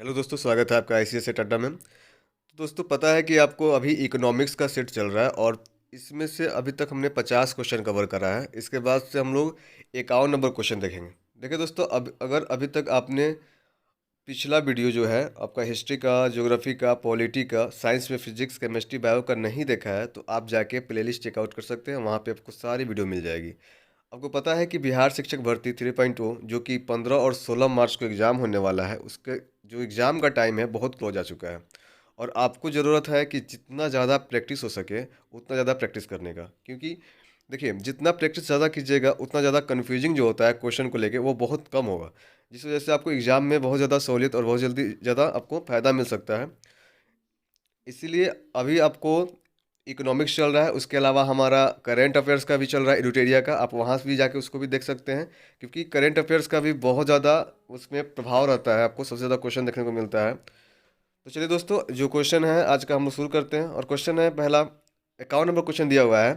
Hello दोस्तों, स्वागत है आपका आईसीएस से टाटा में। तो दोस्तों, पता है कि आपको अभी इकोनॉमिक्स का सेट चल रहा है और इसमें से अभी तक हमने 50 क्वेश्चन कवर करा है। इसके बाद से हम लोग 51 नंबर क्वेश्चन देखेंगे। देखिए दोस्तों, अब अगर अभी तक आपने पिछला वीडियो जो है आपका हिस्ट्री का, ज्योग्राफी का, पॉलिटी का, साइंस में फिजिक्स, केमिस्ट्री, बायो का नहीं देखा है तो आप जाके प्लेलिस्ट चेकआउट कर सकते हैं। वहाँ पे आपको सारी वीडियो मिल जाएगी। आपको पता है कि बिहार शिक्षक भर्ती 3.0 जो कि 15 और 16 मार्च को एग्ज़ाम होने वाला है, उसके जो एग्ज़ाम का टाइम है बहुत क्लोज आ चुका है। और आपको ज़रूरत है कि जितना ज़्यादा प्रैक्टिस हो सके उतना ज़्यादा प्रैक्टिस करने का, क्योंकि देखिए जितना प्रैक्टिस ज़्यादा कीजिएगा उतना ज़्यादा कन्फ्यूजिंग जो होता है क्वेश्चन को लेके वो बहुत कम होगा, जिस वजह से आपको एग्ज़ाम में बहुत ज़्यादा सहूलियत और बहुत जल्दी ज़्यादा आपको फ़ायदा मिल सकता है। इसीलिए अभी आपको इकोनॉमिक्स चल रहा है, उसके अलावा हमारा करेंट अफेयर्स का भी चल रहा है, एडुटेरिया का। आप वहाँ से भी जाके उसको भी देख सकते हैं, क्योंकि करेंट अफेयर्स का भी बहुत ज़्यादा उसमें प्रभाव रहता है, आपको सबसे ज़्यादा क्वेश्चन देखने को मिलता है। तो चलिए दोस्तों, जो क्वेश्चन है आज का हम लोग शुरू करते हैं। और क्वेश्चन है पहला, 51 नंबर क्वेश्चन दिया हुआ है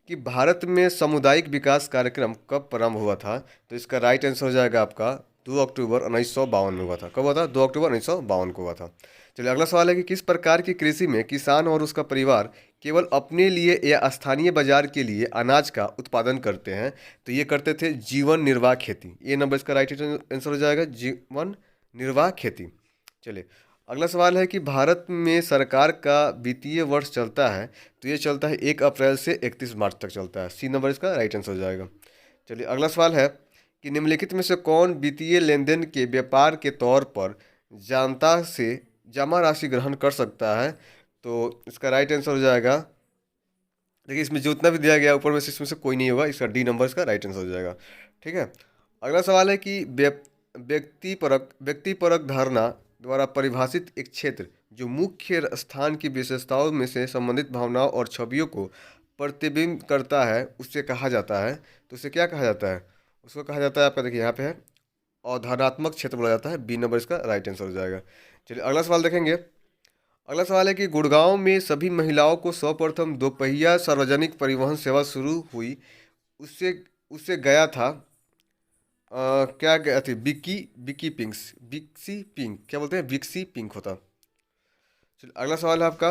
कि भारत में सामुदायिक विकास कार्यक्रम कब प्रारंभ हुआ था। तो इसका राइट आंसर हो जाएगा आपका 2 अक्टूबर 1952 में हुआ था। कब हुआ था? 2 अक्टूबर 1952 को हुआ था। चलिए अगला सवाल है कि किस प्रकार की कृषि में किसान और उसका परिवार केवल अपने लिए या स्थानीय बाजार के लिए अनाज का उत्पादन करते हैं। तो ये करते थे जीवन निर्वाह खेती। ये नंबर इसका राइट आंसर हो जाएगा, जीवन निर्वाह खेती। चलिए अगला सवाल है कि भारत में सरकार का वित्तीय वर्ष चलता है। तो ये चलता है 1 अप्रैल से 31 मार्च तक चलता है। सी नंबर इसका राइट आंसर हो जाएगा। चलिए अगला सवाल है कि निम्नलिखित में से कौन वित्तीय लेन देन के व्यापार के तौर पर जनता से जमा राशि ग्रहण कर सकता है। तो इसका राइट आंसर हो जाएगा, देखिए इसमें जो उतना भी दिया गया ऊपर में से इसमें से कोई नहीं होगा। इसका डी नंबर इसका राइट आंसर हो जाएगा। ठीक है। अगला सवाल है कि व्यक्तिपरक धारणा द्वारा परिभाषित एक क्षेत्र जो मुख्य स्थान की विशेषताओं में से संबंधित भावनाओं और छवियों को प्रतिबिंब करता है उसे कहा जाता है। तो उसे क्या कहा जाता है? उसको कहा जाता है, आपका देखिए यहाँ पे है, अवधारणात्मक क्षेत्र बोला जाता है। बी नंबर इसका राइट आंसर हो जाएगा। चलिए अगला सवाल देखेंगे। अगला सवाल है कि गुड़गांव में सभी महिलाओं को सर्वप्रथम दोपहिया सार्वजनिक परिवहन सेवा शुरू हुई, उससे उससे गया था। क्या गया थी? बिकी बिकी पिंक्स, बिक्सी पिंक, क्या बोलते हैं, बिक्सी पिंक होता। चलिए अगला सवाल है आपका।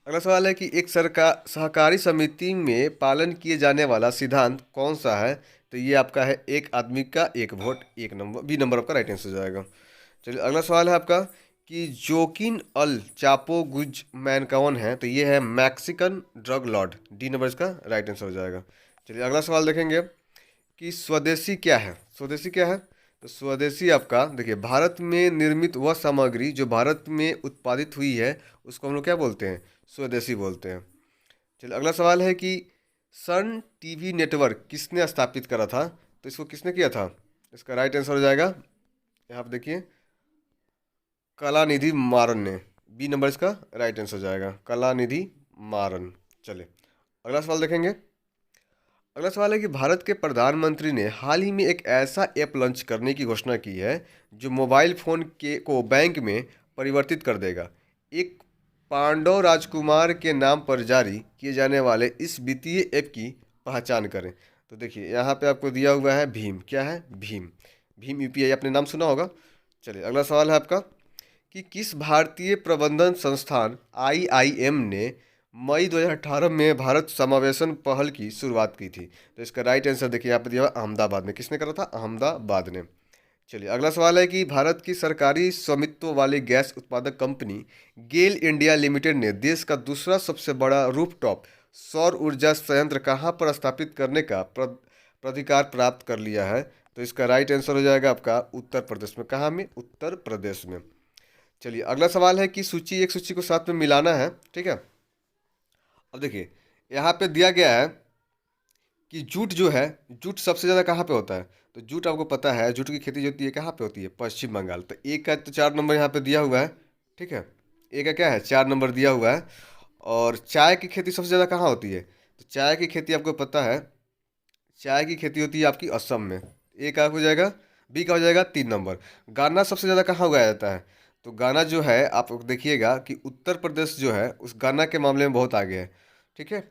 अगला सवाल है कि एक सरकार सहकारी समिति में पालन किए जाने वाला सिद्धांत कौन सा है। तो ये आपका है, एक आदमी का एक वोट। एक नंबर, बी नंबर आपका राइट आंसर हो जाएगा। चलिए अगला सवाल है आपका कि जोकिन अल चापो गुजमैन कौन है। तो ये है Mexican drug Lord. D number इसका राइट आंसर हो जाएगा। चलिए अगला सवाल देखेंगे कि स्वदेशी क्या है। स्वदेशी क्या है? तो स्वदेशी आपका देखिए, भारत में निर्मित वह सामग्री जो भारत में उत्पादित हुई है उसको हम लोग क्या बोलते हैं? स्वदेशी बोलते हैं। चलिए अगला सवाल है कि सन टीवी नेटवर्क किसने स्थापित करा था। तो इसको किसने किया था? इसका राइट आंसर हो जाएगा, यहाँ पे देखिए, कलानिधि मारन ने। बी नंबर इसका राइट आंसर हो जाएगा, कलानिधि मारन। चलिए अगला सवाल देखेंगे। अगला सवाल है कि भारत के प्रधानमंत्री ने हाल ही में एक ऐसा ऐप लॉन्च करने की घोषणा की है जो मोबाइल फोन के को बैंक में परिवर्तित कर देगा। एक पांडव राजकुमार के नाम पर जारी किए जाने वाले इस वित्तीय ऐप की पहचान करें। तो देखिए यहाँ पे आपको दिया हुआ है भीम। क्या है? भीम। भीम यूपीआई आपने नाम सुना होगा। चलिए अगला सवाल है आपका कि किस भारतीय प्रबंधन संस्थान आईआईएम ने मई 2018 में भारत समावेशन पहल की शुरुआत की थी। तो इसका राइट आंसर देखिए यहाँ पे दिया हुआ अहमदाबाद में। किसने करा था? अहमदाबाद ने। चलिए अगला सवाल है कि भारत की सरकारी स्वामित्व वाली गैस उत्पादक कंपनी गेल इंडिया लिमिटेड ने देश का दूसरा सबसे बड़ा रूफटॉप सौर ऊर्जा संयंत्र कहाँ पर स्थापित करने का प्राधिकार प्राप्त कर लिया है। तो इसका राइट आंसर हो जाएगा आपका उत्तर प्रदेश में। कहाँ में? उत्तर प्रदेश में। चलिए अगला सवाल है कि सूची, एक सूची को साथ में मिलाना है। ठीक है। अब देखिए यहाँ पे दिया गया है कि जूट जो है, जूट सबसे ज़्यादा कहाँ पे होता है। तो जूट आपको पता है, जूट की खेती जो होती है कहाँ पे होती है? पश्चिम बंगाल। तो एक का तो 4 नंबर यहाँ पे दिया हुआ है। ठीक है। एक का क्या है? 4 नंबर दिया हुआ है। और चाय की खेती सबसे ज़्यादा कहाँ होती है? तो चाय की खेती आपको पता है, चाय की खेती होती है आपकी असम में। ए का हो जाएगा, बी का हो जाएगा 3 नंबर। गाना सबसे ज़्यादा कहाँ उगाया जाता है? तो गाना जो है आप देखिएगा कि उत्तर प्रदेश जो है उस गाना के मामले में बहुत आगे है। ठीक है।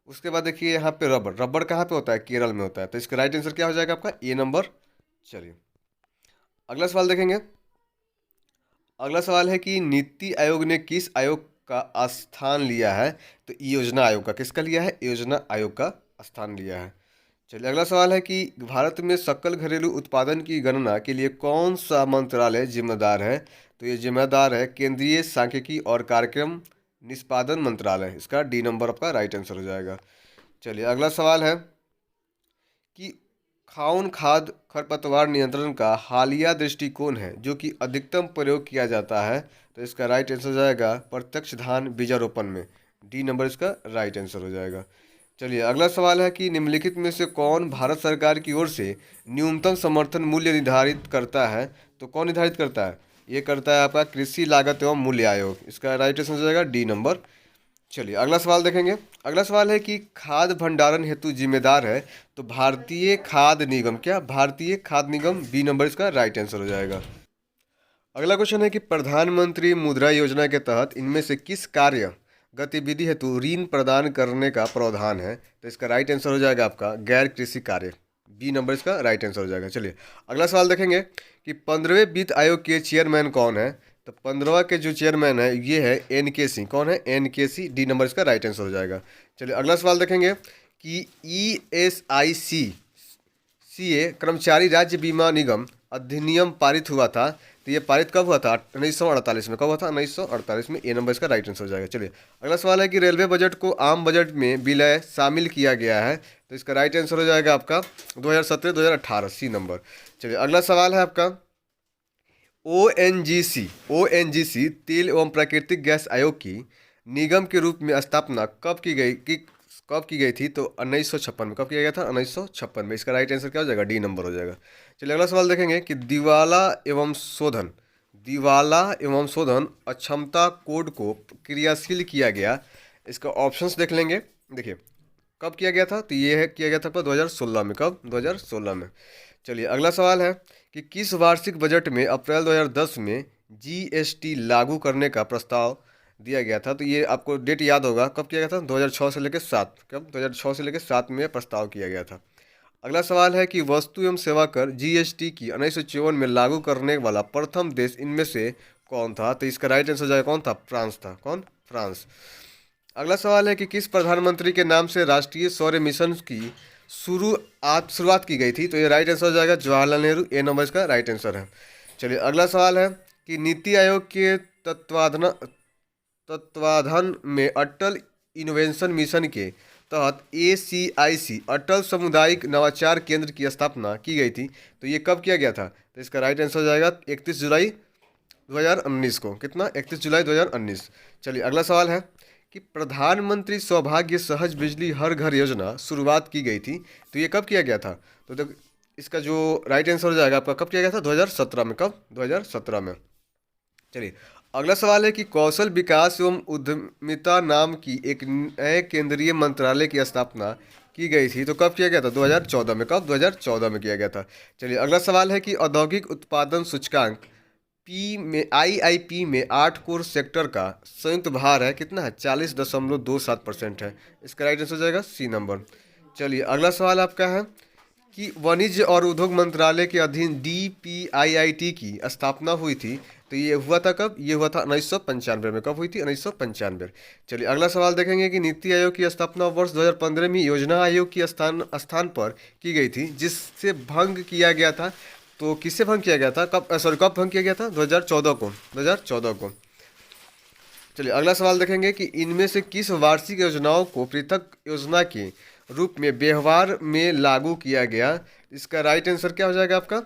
उसके बाद देखिए यहाँ पे रबड़। रबड़ कहाँ पे होता है? केरल में होता है। तो इसका राइट आंसर क्या हो जाएगा आपका? ए नंबर। चलिए अगला सवाल देखेंगे। अगला सवाल है कि नीति आयोग ने किस आयोग का स्थान लिया है? तो योजना आयोग का। किसका लिया है? योजना आयोग का स्थान लिया है। चलिए अगला सवाल है कि भारत में सकल घरेलू उत्पादन की गणना के लिए कौन सा मंत्रालय जिम्मेदार है? तो ये जिम्मेदार है केंद्रीय सांख्यिकी और कार्यक्रम निष्पादन मंत्रालय। इसका डी नंबर आपका राइट आंसर हो जाएगा। चलिए अगला सवाल है कि खाद्य खाद खरपतवार नियंत्रण का हालिया दृष्टिकोण है जो कि अधिकतम प्रयोग किया जाता है। तो इसका राइट आंसर हो जाएगा प्रत्यक्ष धान बीजारोपण में। डी नंबर इसका राइट आंसर हो जाएगा। चलिए अगला सवाल है कि निम्नलिखित में से कौन भारत सरकार की ओर से न्यूनतम समर्थन मूल्य निर्धारित करता है? तो कौन निर्धारित करता है? ये करता है आपका कृषि लागत एवं मूल्य आयोग। इसका राइट आंसर हो जाएगा डी नंबर। चलिए अगला सवाल देखेंगे। अगला सवाल है कि खाद्य भंडारण हेतु जिम्मेदार है? तो भारतीय खाद्य निगम। क्या? भारतीय खाद्य निगम। बी नंबर इसका राइट आंसर हो जाएगा। अगला क्वेश्चन है कि प्रधानमंत्री मुद्रा योजना के तहत इनमें से किस कार्य गतिविधि हेतु ऋण प्रदान करने का प्रावधान है? तो इसका राइट आंसर हो जाएगा आपका गैर कृषि कार्य। बी नंबर इसका राइट आंसर हो जाएगा। चलिए अगला सवाल देखेंगे कि 15वें वित्त आयोग के चेयरमैन कौन है? तो 15वां के जो चेयरमैन है ये है एन के सिंह। कौन है? एन के सिंह। डी नंबर इसका राइट आंसर हो जाएगा। चलिए अगला सवाल देखेंगे कि ESIC कर्मचारी राज्य बीमा निगम अधिनियम पारित हुआ था। तो ये पारित कब हुआ था? 1948 में। कब हुआ था? 1948 में। ए नंबर इसका राइट आंसर हो जाएगा। चलिए अगला सवाल है कि रेलवे बजट को आम बजट में विलय शामिल किया गया है। तो इसका राइट आंसर हो जाएगा आपका 2017-2018। C number. चलिए अगला सवाल है आपका ओ एन जी सी तेल एवं प्राकृतिक गैस आयोग की निगम के रूप में स्थापना कब की गई थी? तो 1956 में। कब किया गया था? 1956 में। इसका राइट आंसर क्या हो जाएगा? डी नंबर हो जाएगा। चलिए अगला सवाल देखेंगे कि दिवाला एवं शोधन अक्षमता कोड को क्रियाशील किया गया। इसका ऑप्शंस देख लेंगे। देखिए कब किया गया था? तो ये है किया गया था 2016 में। कब? 2016 में। चलिए अगला सवाल है कि किस वार्षिक बजट में अप्रैल 2010 में जीएसटी लागू करने का प्रस्ताव दिया गया था? तो ये आपको डेट याद होगा। कब किया गया था? 2006 से लेकर 7। कब? 2006 से लेकर 7 में प्रस्ताव किया गया था। अगला सवाल है कि वस्तु एवं सेवा कर जीएसटी की 1954 में लागू करने वाला प्रथम देश इनमें से कौन था? तो इसका राइट आंसर हो जाएगा कौन था? फ्रांस था। कौन? फ्रांस। अगला सवाल है कि किस प्रधानमंत्री के नाम से राष्ट्रीय सौर मिशन की शुरुआत की गई थी? तो ये राइट आंसर हो जाएगा जवाहरलाल नेहरू। ए नंबर इसका राइट आंसर है। चलिए अगला सवाल है कि नीति आयोग के तत्वाधान में अटल इनोवेशन मिशन के तहत ACIC अटल सामुदायिक नवाचार केंद्र की स्थापना की गई थी। तो ये कब किया गया था? तो इसका राइट आंसर हो जाएगा 31 जुलाई 2019 को। कितना? 31 जुलाई 2019। चलिए अगला सवाल है कि प्रधानमंत्री सौभाग्य सहज बिजली हर घर योजना शुरुआत की गई थी। तो ये कब किया गया था? तो इसका जो राइट आंसर हो जाएगा आपका कब किया गया था? 2017 में। कब? 2017 में। चलिए अगला सवाल है कि कौशल विकास एवं उद्यमिता नाम की एक नए केंद्रीय मंत्रालय की स्थापना की गई थी। तो कब किया गया था? 2014 में। कब? 2014 में किया गया था। चलिए अगला सवाल है कि औद्योगिक उत्पादन सूचकांक IIP में 8 कोर सेक्टर का संयुक्त भार है कितना है? 40.27% है। इसका राइट आंसर हो जाएगा सी नंबर। चलिए अगला सवाल आपका है कि वाणिज्य और उद्योग मंत्रालय के अधीन DPIIT की स्थापना हुई थी। तो ये हुआ था कब? ये हुआ था 1995 में। कब हुई थी? 1995। चलिए अगला सवाल देखेंगे कि नीति आयोग की स्थापना वर्ष 2015 में योजना आयोग की स्थान पर की गई थी जिससे भंग किया गया था। तो किससे भंग किया गया था? कब भंग किया गया था? 2014 को। 2014 को। चलिए अगला सवाल देखेंगे कि इनमें से किस वार्षिक योजनाओं को पृथक योजना के रूप में व्यवहार में लागू किया गया? इसका राइट आंसर क्या हो जाएगा आपका?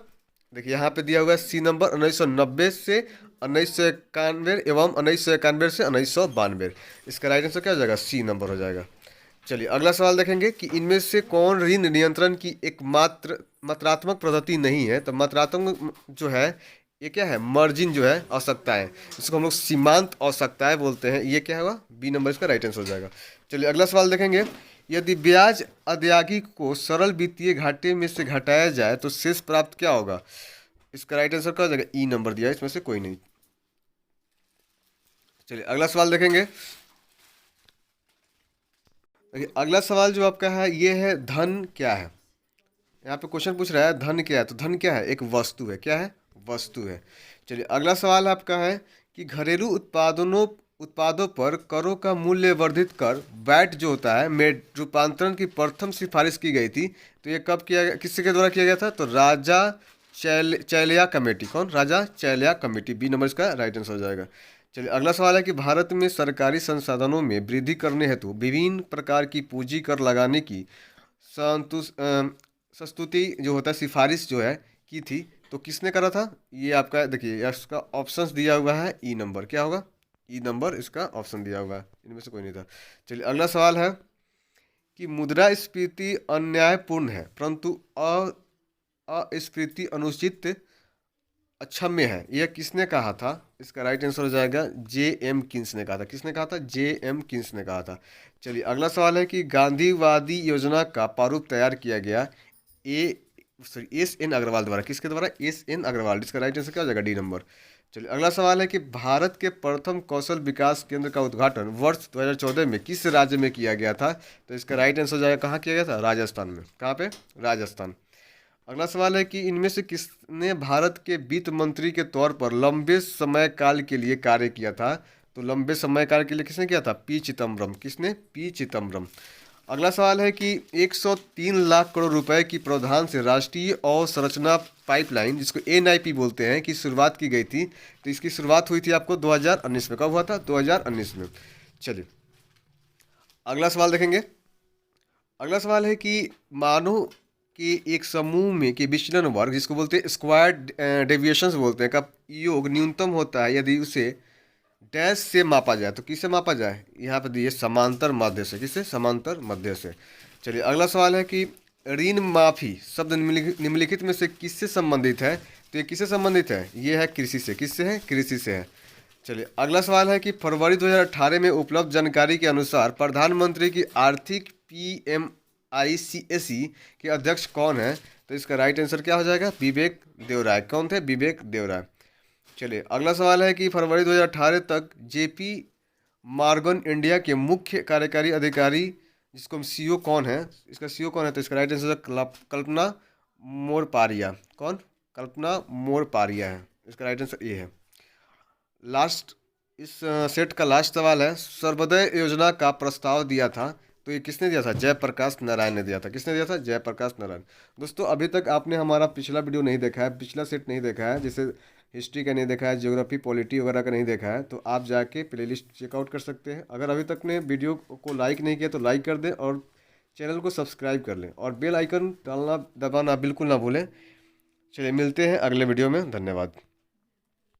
देखिए यहाँ पे दिया हुआ है सी नंबर 1990 से 1991 एवं 1991 से 1992। इसका राइट आंसर क्या हो जाएगा? सी नंबर हो जाएगा। चलिए अगला सवाल देखेंगे कि इनमें से कौन ऋण नियंत्रण की एक मात्रात्मक पद्धति नहीं है? तो मात्रात्मक जो है ये क्या है? मार्जिन जो है आवश्यकताएं, इसको हम लोग सीमांत आवश्यकताएं बोलते हैं। ये क्या होगा? बी नंबर इसका राइट आंसर हो जाएगा। चलिए अगला सवाल देखेंगे यदि ब्याज अदायगी को सरल वित्तीय घाटे में से घटाया जाए तो शेष प्राप्त क्या होगा? इसका राइट आंसर क्या हो जाएगा? ई नंबर दिया है, इसमें से कोई नहीं। चलिए अगला सवाल देखेंगे। अगला सवाल जो आपका है ये है धन क्या है? यहाँ पे क्वेश्चन पूछ रहा है धन क्या है? तो धन क्या है? एक वस्तु है। क्या है? वस्तु है। चलिए अगला सवाल आपका है कि घरेलू उत्पादों पर करों का मूल्य वर्धित कर वैट जो होता है में रूपांतरण की प्रथम सिफारिश की गई थी। तो ये कब किया गया, किसके द्वारा किया गया था? तो राजा चैलिया कमेटी। कौन? राजा चैलिया कमेटी। बी नंबर इसका राइट आंसर हो जाएगा। चलिए अगला सवाल है कि भारत में सरकारी संसाधनों में वृद्धि करने हेतु विभिन्न प्रकार की पूंजी कर लगाने की सस्तुति जो होता है सिफारिश जो है की थी। तो किसने करा था? ये आपका देखिए इसका ऑप्शंस दिया हुआ है ई नंबर। क्या होगा? ई नंबर इसका ऑप्शन दिया हुआ है, इनमें से कोई नहीं था। चलिए अगला सवाल है कि मुद्रास्फीति अन्यायपूर्ण है परंतु अस्फीति अनुचित अक्षम्य है, यह किसने कहा था? इसका राइट आंसर हो जाएगा जे एम किन्स ने कहा था। किसने कहा था? जे एम किन्स ने कहा था। चलिए अगला सवाल है कि गांधीवादी योजना का प्रारूप तैयार किया गया एस एन अग्रवाल द्वारा। किसके द्वारा? S N Agarwal. इसका राइट आंसर क्या हो जाएगा? D number. चलिए अगला सवाल है कि भारत के प्रथम कौशल विकास केंद्र का उद्घाटन वर्ष 2014 में किस राज्य में किया गया था? तो इसका राइट आंसर हो जाएगा कहाँ किया गया था? राजस्थान में। कहाँ पे? राजस्थान। अगला सवाल है कि इनमें से किसने भारत के वित्त मंत्री के तौर पर लंबे समय काल के लिए कार्य किया था? तो लंबे समय काल के लिए किसने किया था? पी चिदम्बरम। किसने? पी चिदम्बरम। अगला सवाल है कि 103 लाख करोड़ रुपए की प्रावधान से राष्ट्रीय अवसंरचना पाइपलाइन जिसको एनआईपी बोलते हैं की शुरुआत की गई थी। तो इसकी शुरुआत हुई थी आपको 2019 में। कब हुआ था? 2019 में। चलिए अगला सवाल देखेंगे। अगला सवाल है कि मानव के एक समूह में के विचलन वर्ग जिसको बोलते हैं स्क्वायर डेविएशंस बोलते हैं का योग न्यूनतम होता है यदि उसे डैश से मापा जाए। तो किससे मापा जाए? यहाँ पर दिए समांतर माध्य से। किससे? समांतर मध्य से। चलिए अगला सवाल है कि ऋण माफी शब्द निम्नलिखित में से किससे संबंधित है? तो ये किससे संबंधित है? ये है कृषि से। किससे है? कृषि से है। चलिए अगला सवाल है कि फरवरी 2018 में उपलब्ध जानकारी के अनुसार प्रधानमंत्री की आर्थिक PMICAC के अध्यक्ष कौन है? तो इसका राइट आंसर क्या हो जाएगा? विवेक देवराय। कौन थे? विवेक देवराय। चलिए अगला सवाल है कि फरवरी 2018 तक JP मॉर्गन इंडिया के मुख्य कार्यकारी अधिकारी जिसको हम CEO कौन है? इसका CEO कौन है? तो इसका राइट आंसर कल्पना मोरपारिया। कौन? कल्पना मोरपारिया है। इसका राइट आंसर ये है। लास्ट इस सेट का लास्ट सवाल है सर्वोदय योजना का प्रस्ताव दिया था। तो ये किसने दिया था? जयप्रकाश नारायण ने दिया था। किसने दिया था? जयप्रकाश नारायण। दोस्तों अभी तक आपने हमारा पिछला वीडियो नहीं देखा है, पिछला सेट नहीं देखा है, जैसे हिस्ट्री का नहीं देखा है, ज्योग्राफी पॉलिटी वगैरह का नहीं देखा है, तो आप जाके प्लेलिस्ट चेकआउट कर सकते हैं। अगर अभी तक ने वीडियो को लाइक नहीं किया तो लाइक कर दें और चैनल को सब्सक्राइब कर लें और बेल आइकन डालना दबाना बिल्कुल ना भूलें। चलिए मिलते हैं अगले वीडियो में। धन्यवाद।